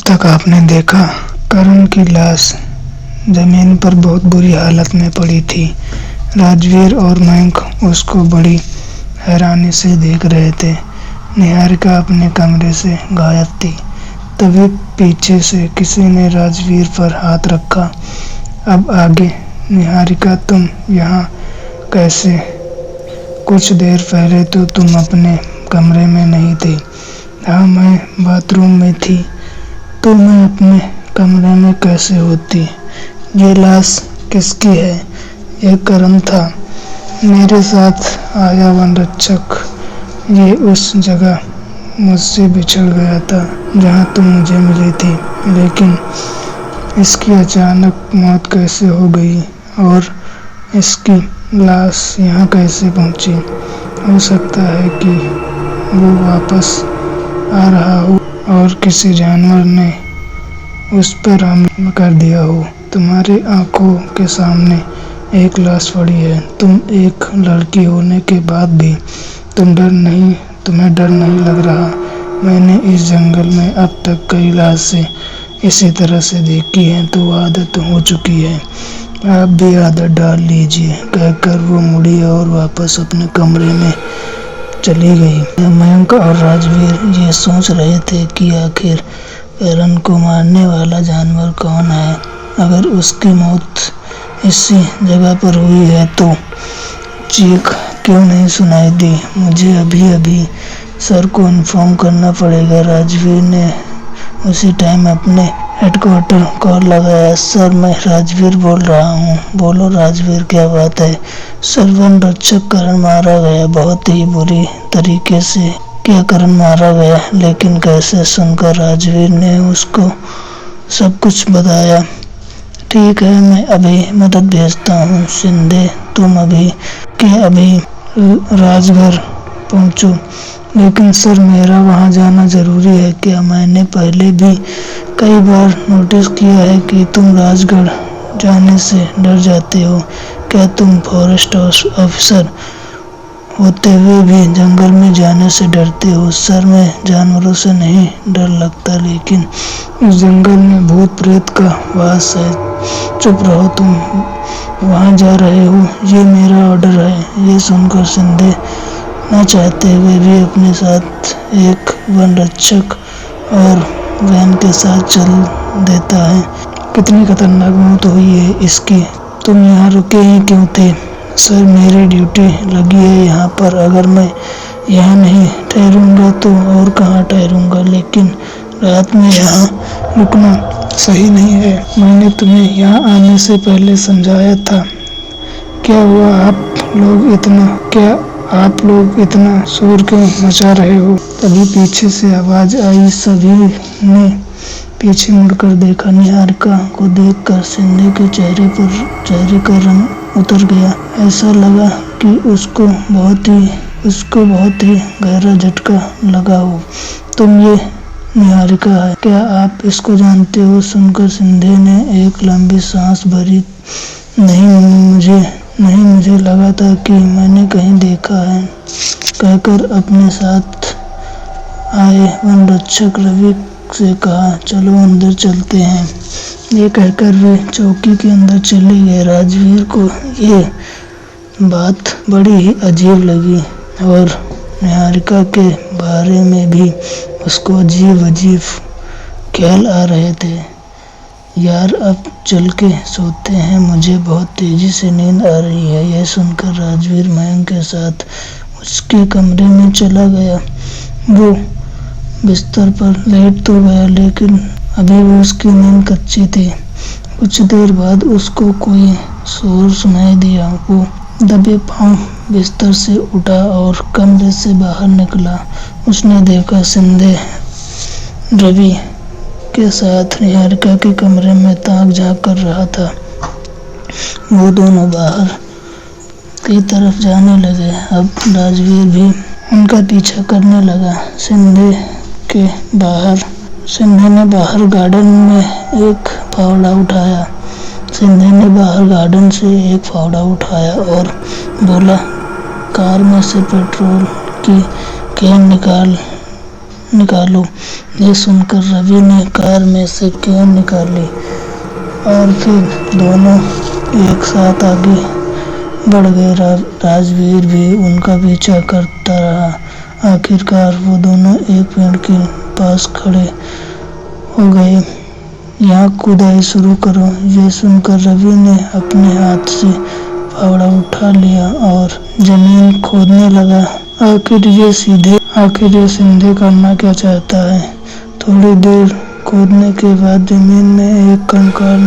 तक आपने देखा, करण की लाश जमीन पर बहुत बुरी हालत में पड़ी थी। राजवीर और मयंक उसको बड़ी हैरानी से देख रहे थे। निहारिका अपने कमरे से गायब थी। तभी पीछे से किसी ने राजवीर पर हाथ रखा। अब आगे, निहारिका तुम यहाँ कैसे? कुछ देर पहले तो तुम अपने कमरे में नहीं थी। हाँ, मैं बाथरूम में थी। तो मैं अपने कमरे में कैसे होती? ये लाश किसकी है? ये करण था, मेरे साथ आया वन रक्षक। ये उस जगह मुझसे बिछड़ गया था जहाँ तुम मुझे मिली थी। लेकिन इसकी अचानक मौत कैसे हो गई और इसकी लाश यहाँ कैसे पहुँची? हो सकता है कि वो वापस आ रहा हो और किसी जानवर ने उस पर हमला कर दिया हो। तुम्हारी आंखों के सामने एक लाश पड़ी है। तुम एक लड़की होने के बाद भी तुम्हें डर नहीं लग रहा? मैंने इस जंगल में अब तक कई लाशें इसी तरह से देखी हैं, तो आदत हो चुकी है। आप भी आदत डाल लीजिए, कहकर वो मुड़ी और वापस अपने कमरे में चली गई। मयंक और राजवीर ये सोच रहे थे कि आखिर करण को मारने वाला जानवर कौन है। अगर उसकी मौत इसी जगह पर हुई है तो चीख क्यों नहीं सुनाई दी? मुझे अभी सर को इन्फॉर्म करना पड़ेगा। राजवीर ने उसी टाइम अपने हेडक्वार्टर कॉल लगाया। सर, मैं राजवीर बोल रहा हूँ। बोलो राजवीर, क्या बात है? सर, वन रक्षक करण मारा गया, बहुत ही बुरी तरीके से। क्या करण मारा गया? लेकिन कैसे? सुनकर राजवीर ने उसको सब कुछ बताया। ठीक है, मैं अभी मदद भेजता हूँ। शिंदे, तुम अभी राजघर पहुँचो। लेकिन सर, मेरा वहाँ जाना जरूरी है क्या? मैंने पहले भी कई बार नोटिस किया है कि तुम राजगढ़ जाने से डर जाते हो। क्या तुम फॉरेस्ट ऑफिसर होते हुए भी जंगल में जाने से डरते हो? सर, मैं जानवरों से नहीं डर लगता, लेकिन इस जंगल में भूत प्रेत का वास है। चुप रहो, तुम वहाँ जा रहे हो, ये मेरा ऑर्डर है। ये सुनकर शिंदे न चाहते हुए भी अपने साथ एक वन रक्षक और वैन के साथ चल देता है। कितनी खतरनाक मौत हुई है इसकी। तुम यहाँ रुके ही क्यों थे? सर, मेरी ड्यूटी लगी है यहाँ पर। अगर मैं यहाँ नहीं ठहरूंगा तो और कहाँ ठहरूंगा? लेकिन रात में यहाँ रुकना सही नहीं है। मैंने तुम्हें यहाँ आने से पहले समझाया था। क्या हुआ? आप लोग इतना शोर क्यों मचा रहे हो? तभी पीछे से आवाज आई। सभी ने पीछे मुड़कर देखा। निहारिका को देखकर शिंदे के चेहरे का रंग उतर गया। ऐसा लगा कि उसको बहुत ही गहरा झटका लगा हो। तुम ये निहारिका है, क्या आप इसको जानते हो? सुनकर शिंदे ने एक लंबी सांस भरी। नहीं, मुझे लगा था कि मैंने कहीं देखा है, कहकर अपने साथ आए वन रक्षक रवि से कहा, चलो अंदर चलते हैं। ये कहकर वे चौकी के अंदर चले गए। राजवीर को ये बात बड़ी ही अजीब लगी और निहारिका के बारे में भी उसको अजीब ख्याल आ रहे थे। यार, अब चल के सोते हैं, मुझे बहुत तेजी से नींद आ रही है। यह सुनकर राजवीर मयंक के साथ उसके कमरे में चला गया। वो बिस्तर पर लेट तो गया, लेकिन अभी भी उसकी नींद कच्ची थी। कुछ देर बाद उसको कोई शोर सुनाई दिया। वो दबे पांव बिस्तर से उठा और कमरे से बाहर निकला। उसने देखा शिंदे रवि के साथ निहारिका के कमरे में ताक झांक कर रहा था। वो दोनों बाहर की तरफ जाने लगे। अब राजवीर भी उनका पीछा करने लगा। शिंदे ने बाहर गार्डन से एक फावड़ा उठाया और बोला, कार में से पेट्रोल की कैन निकालो। ये सुनकर रवि ने कार में से क्यों निकाली और फिर दोनों एक साथ आगे बढ़ गए। राजवीर भी उनका पीछा करता रहा। आखिरकार वो दोनों एक पेड़ के पास खड़े हो गए। यहाँ खुदाई शुरू करो। ये सुनकर रवि ने अपने हाथ से फावड़ा उठा लिया और जमीन खोदने लगा। आखिर ये सीधे करना क्या चाहता है। थोड़ी देर खोदने के बाद जमीन में एक कंकाल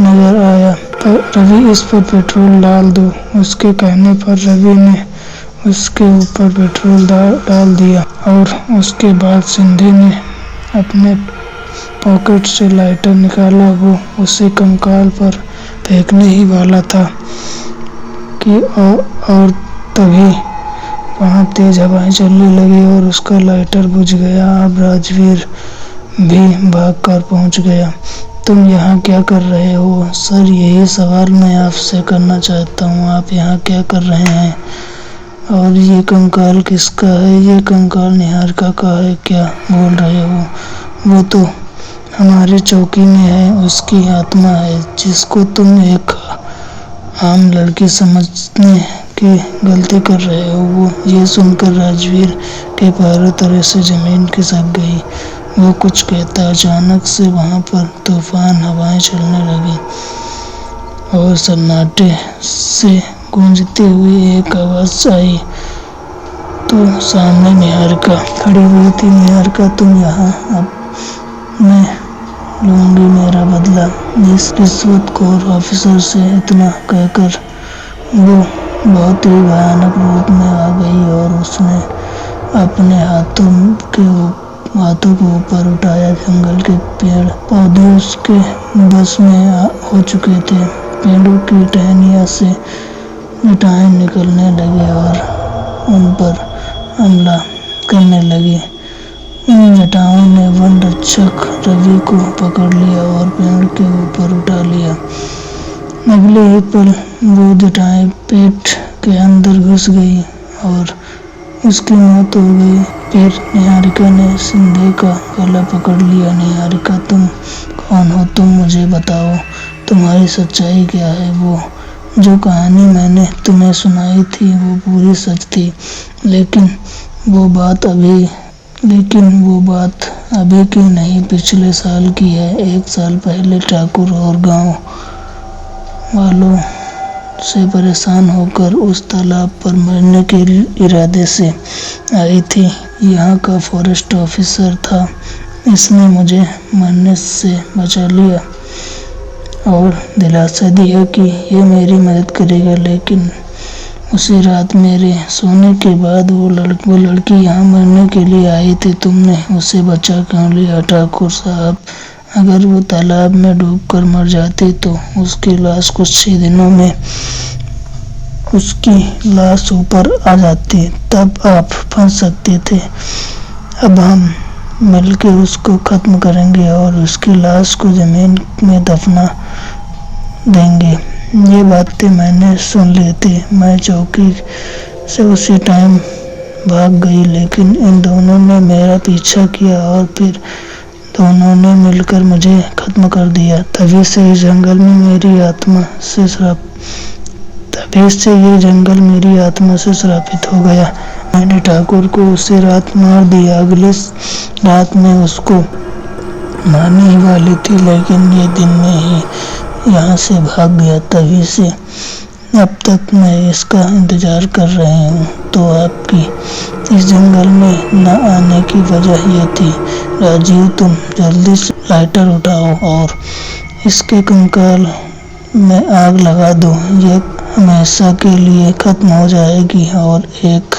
नजर आया। तो रवि, इस पर पेट्रोल डाल दो। उसके कहने पर रवि ने उसके ऊपर पेट्रोल डाल दिया और उसके बाद सिंधे ने अपने पॉकेट से लाइटर निकाला। वो उसे कंकाल पर फेंकने ही वाला था कि और तभी वहाँ तेज हवाएं चलने लगी और उसका लाइटर बुझ गया। अब राजवीर भी भागकर पहुँच गया। तुम यहाँ क्या कर रहे हो? सर, यही सवाल मैं आपसे करना चाहता हूँ। आप यहाँ क्या कर रहे हैं? और ये कंकाल किसका है? ये कंकाल निहारिका का है। क्या बोल रहे हो? वो तो हमारे चौकी में है। उसकी आत्मा है जिसको तुम एक आम लड़की समझने की गलती कर रहे हो। वो ये सुनकर राजवीर के पैरों तले से जमीन खिसक गई। वो कुछ कहता, अचानक से वहाँ पर तूफान हवाएं चलने लगी और सन्नाटे से गूंजती हुई एक आवाज आई। तो सामने निहारिका खड़ी हुई थी। निहारिका, तुम यहाँ? अब मैं लूंगी मेरा बदला इस रिश्वतखोर ऑफिसर से। इतना कहकर वो बहुत ही भयानक रूप में आ गई और उसने अपने हाथों को ऊपर उठाया। जंगल के पेड़ पौधे उसके बस में हो चुके थे। पेड़ों की टहनियों से जटाएं निकलने लगी और उन पर हमला करने लगी। उन जटाओं ने वन रक्षक रवि को पकड़ लिया और पेड़ के ऊपर उठा लिया। अगले ही पल वो जटाएं पेट के अंदर घुस गई और उसकी मौत हो गई। फिर निहारिका ने सिंधे का गला पकड़ लिया। निहारिका, तुम कौन हो? तुम मुझे बताओ, तुम्हारी सच्चाई क्या है? वो जो कहानी मैंने तुम्हें सुनाई थी वो पूरी सच थी, लेकिन वो बात अभी की नहीं, पिछले साल की है। 1 साल पहले ठाकुर और गांव वालों से परेशान होकर उस तालाब पर मरने के इरादे से आई थी। यहाँ का फॉरेस्ट ऑफिसर था। इसने मुझे मरने से बचा लिया और दिलासा दिया कि ये मेरी मदद करेगा, लेकिन उसी रात मेरे सोने के बाद वो लड़की यहाँ मरने के लिए आई थी। तुमने उसे बचा क्यों लिया? ठाकुर साहब, अगर वो तालाब में डूबकर मर जाती तो उसकी लाश कुछ ही दिनों में उसकी लाश ऊपर आ जाती, तब आप फंस सकते थे। अब हम मिलकर उसको खत्म करेंगे और उसकी लाश को जमीन में दफना देंगे। ये बातें मैंने सुन ली थी। मैं चौकी से उसी टाइम भाग गई, लेकिन इन दोनों ने मेरा पीछा किया और फिर दोनों ने मिलकर मुझे खत्म कर दिया। तभी से ये जंगल मेरी आत्मा से श्रापित हो गया। मैंने ठाकुर को उसी रात मार दिया। अगले रात में उसको मारने ही वाली थी, लेकिन ये दिन में ही यहाँ से भाग गया। तभी से अब तक मैं इसका इंतजार कर रही हूँ। तो आपकी इस जंगल में न आने की वजह ये थी। राजीव, तुम जल्दी से लाइटर उठाओ और इसके कंकाल में आग लगा दो। ये हमेशा के लिए खत्म हो जाएगी और एक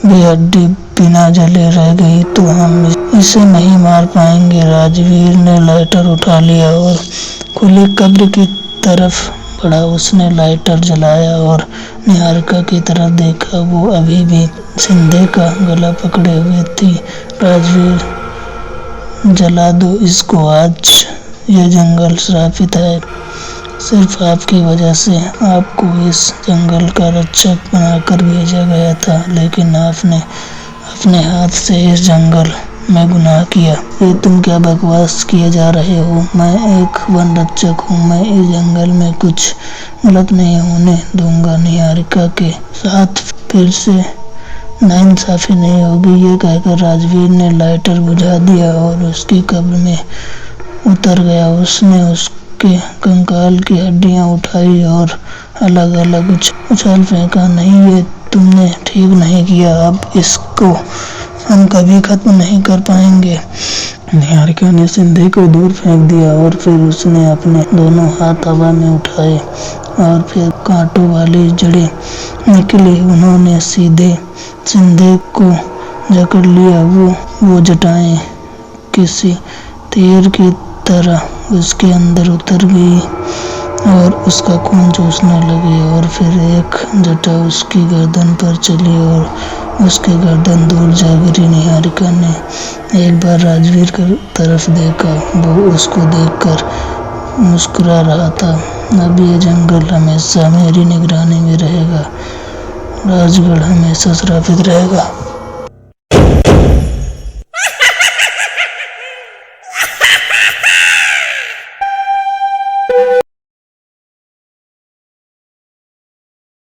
भी हड्डी बिना जले रह गई तो हम इसे नहीं मार पाएंगे। राजवीर ने लाइटर उठा लिया और खुली कब्र की तरफ बढ़ा। उसने लाइटर जलाया और निहारिका की तरफ देखा। वो अभी भी सिंधे का गला पकड़े हुए थी। राजवीर, जला दो इसको। आज ये जंगल श्रापित है। सिर्फ आपकी वजह से आपको इस जंगल का रक्षक बनाकर भेजा गया था, लेकिन आपने अपने हाथ से इस जंगल मैं गुनाह किया। ये तुम क्या बकवास किए जा रहे हो? मैं एक वन रक्षक हूँ। मैं इस जंगल में कुछ गलत नहीं होने दूंगा। निहारिका के साथ फिर से नाइंसाफी नहीं होगी। ये कहकर राजवीर ने लाइटर बुझा दिया और उसकी कब्र में उतर गया। उसने उसके कंकाल की हड्डियां उठाई और अलग अलग उछाल फेंका। नहीं, ये तुमने ठीक नहीं किया। अब इसको हम कभी खत्म नहीं कर पाएंगे। निहारिका ने सिंधे को दूर फेंक दिया और फिर उसने अपने दोनों हाथ हवा में उठाए और फिर कांटों वाली जड़ें निकली। उन्होंने सीधे सिंधे को जकड़ लिया। वो जटाएं किसी तीर की तरह उसके अंदर उतर गई और उसका खून चूसने लगी और फिर एक जटा उसकी गर्दन पर चली और उसकी गर्दन दूर जा गिरी। निहारिका ने एक बार राजवीर की तरफ देखा। वो उसको देखकर मुस्कुरा रहा था। अब ये जंगल हमेशा मेरी निगरानी में रहेगा। राजगढ़ हमेशा सुरक्षित रहेगा।